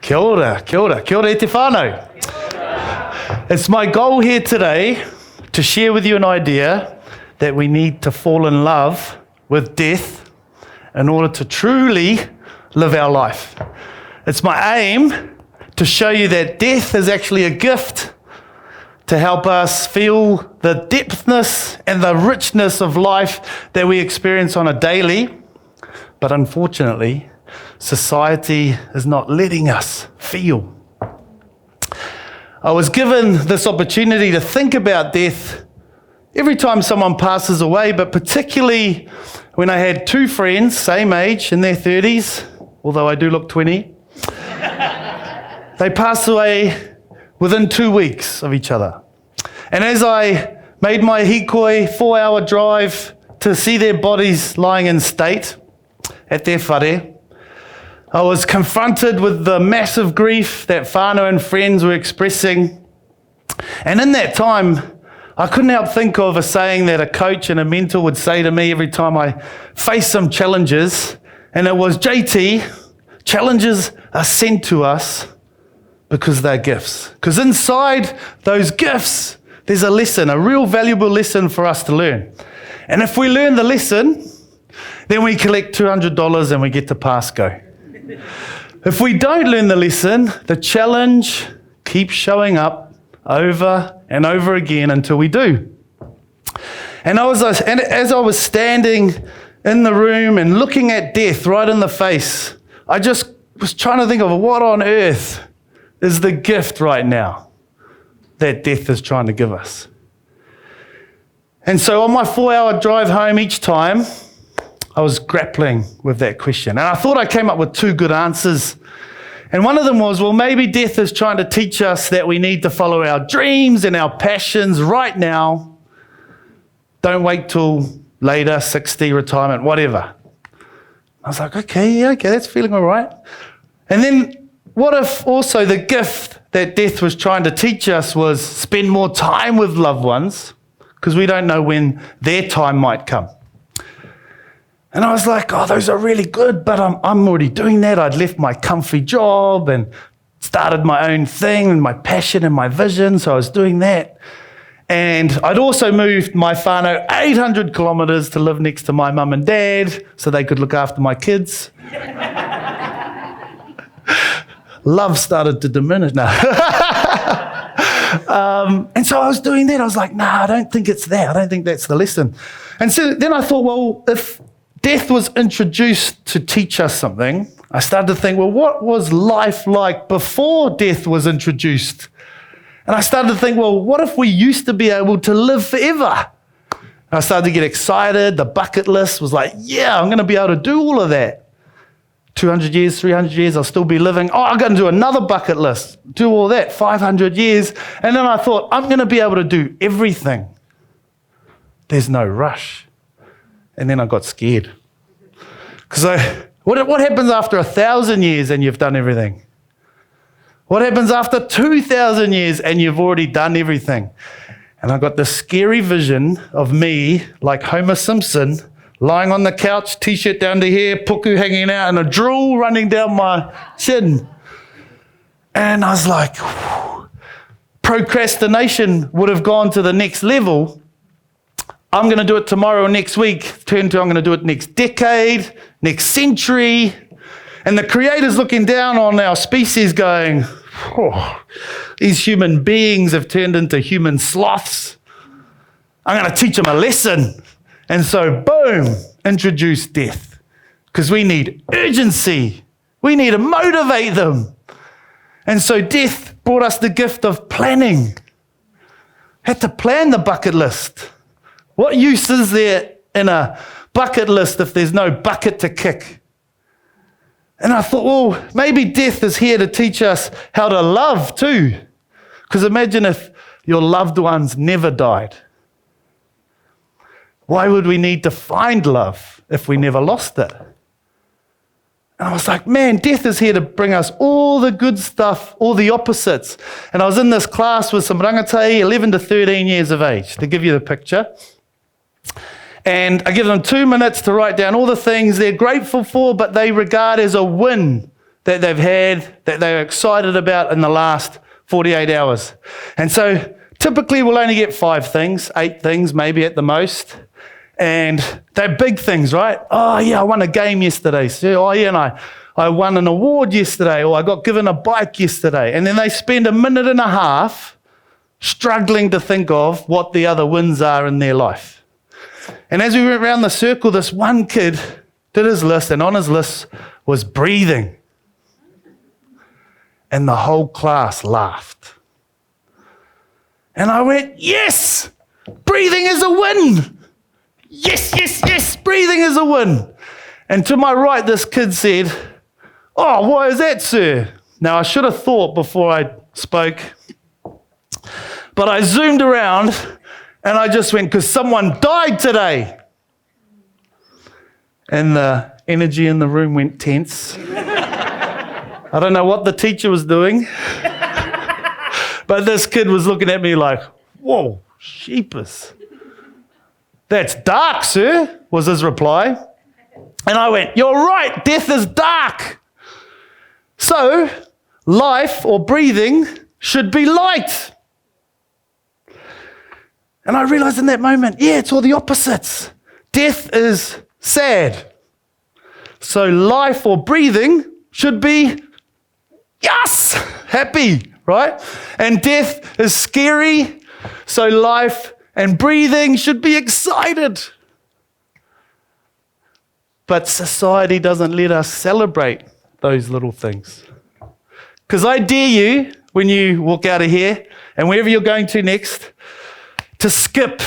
Kia ora, kia ora, kia ora e te whānau. It's my goal here today to share with you an idea that we need to fall in love with death in order to truly live our life. It's my aim to show you that death is actually a gift to help us feel the depthness and the richness of life that we experience on a daily, but unfortunately, society is not letting us feel. I was given this opportunity to think about death every time someone passes away, but particularly when I had two friends, same age, in their 30s, although I do look 20. They passed away within 2 weeks of each other. And as I made my hikoi 4-hour drive to see their bodies lying in state at their whare, I was confronted with the massive grief that whānau and friends were expressing. And in that time, I couldn't help think of a saying that a coach and a mentor would say to me every time I faced some challenges, and it was, JT, challenges are sent to us because they're gifts. Because inside those gifts, there's a lesson, a real valuable lesson for us to learn. And if we learn the lesson, then we collect $200 and we get to pass go. If we don't learn the lesson, the challenge keeps showing up over and over again until we do. And as I was standing in the room and looking at death right in the face, I just was trying to think of what on earth is the gift right now that death is trying to give us. And so on my 4-hour drive home each time, I was grappling with that question. And I thought I came up with two good answers. And one of them was, well, maybe death is trying to teach us that we need to follow our dreams and our passions right now. Don't wait till later, 60, retirement, whatever. I was like, okay, that's feeling all right. And then what if also the gift that death was trying to teach us was spend more time with loved ones, because we don't know when their time might come. And I was like, those are really good, but I'm already doing that. I'd left my comfy job and started my own thing and my passion and my vision, so I was doing that. And I'd also moved my whānau 800 kilometres to live next to my mum and dad so they could look after my kids. Love started to diminish now. And so I was doing that. I was like, I don't think it's that. I don't think that's the lesson. And so then I thought, well, if death was introduced to teach us something, I started to think, well, what was life like before death was introduced? And I started to think, well, what if we used to be able to live forever? And I started to get excited. The bucket list was like, I'm going to be able to do all of that. 200 years, 300 years, I'll still be living. I'm going to do another bucket list, do all that, 500 years. And then I thought, I'm going to be able to do everything. There's no rush. And then I got scared. Because what happens after 1,000 years and you've done everything? What happens after 2,000 years and you've already done everything? And I got this scary vision of me, like Homer Simpson, lying on the couch, t-shirt down to here, puku hanging out, and a drool running down my chin. And I was like, procrastination would have gone to the next level. I'm going to do it tomorrow or next week. Turn to I'm going to do it next decade, next century. And the Creator's looking down on our species going, these human beings have turned into human sloths. I'm going to teach them a lesson. And so, boom, introduce death. Because we need urgency. We need to motivate them. And so death brought us the gift of planning. Had to plan the bucket list. What use is there in a bucket list if there's no bucket to kick? And I thought, well, maybe death is here to teach us how to love too. Because imagine if your loved ones never died. Why would we need to find love if we never lost it? And I was like, man, death is here to bring us all the good stuff, all the opposites. And I was in this class with some rangatei, 11 to 13 years of age, to give you the picture. And I give them 2 minutes to write down all the things they're grateful for, but they regard as a win that they've had, that they're excited about in the last 48 hours. And so typically we'll only get 5 things, 8 things maybe at the most. And they're big things, right? Oh yeah, I won a game yesterday. So, oh yeah, and I won an award yesterday, or I got given a bike yesterday. And then they spend a minute and a half struggling to think of what the other wins are in their life. And as we went around the circle, this one kid did his list, and on his list was breathing. And the whole class laughed. And I went, yes, breathing is a win. Yes, yes, yes, breathing is a win. And to my right, this kid said, oh, why is that, sir? Now, I should have thought before I spoke, but I zoomed around and I just went, because someone died today. And the energy in the room went tense. I don't know what the teacher was doing, but this kid was looking at me like, whoa, sheepus. That's dark, sir, was his reply. And I went, you're right, death is dark. So, life or breathing should be light. And I realized in that moment, yeah, it's all the opposites. Death is sad. So life or breathing should be, yes, happy, right? And death is scary. So life and breathing should be excited. But society doesn't let us celebrate those little things. Because I dare you, when you walk out of here, and wherever you're going to next, to skip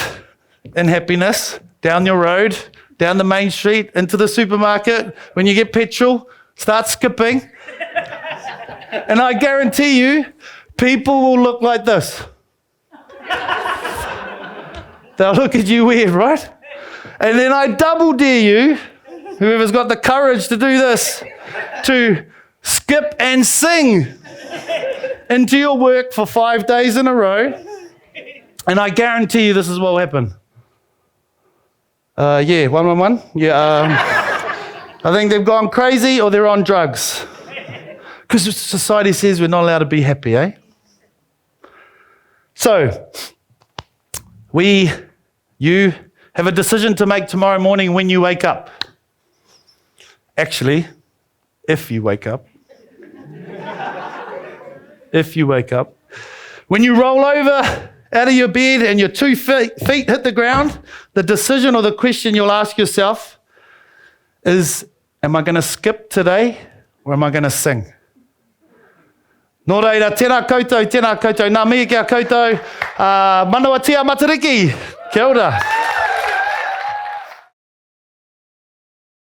in happiness down your road, down the main street, into the supermarket. When you get petrol, start skipping. And I guarantee you, people will look like this. They'll look at you weird, right? And then I double dare you, whoever's got the courage to do this, to skip and sing into your work for 5 days in a row. And I guarantee you this is what will happen. Yeah, 111. Yeah, I think they've gone crazy or they're on drugs. Because society says we're not allowed to be happy, eh? So, you have a decision to make tomorrow morning when you wake up. Actually, if you wake up. If you wake up. When you roll over out of your bed and your 2 feet hit the ground, the decision or the question you'll ask yourself is, am I going to skip today or am I going to sing? Nō reira, tēnā koutou, nā mihi kia koutou, manawa tia matariki, kia ora.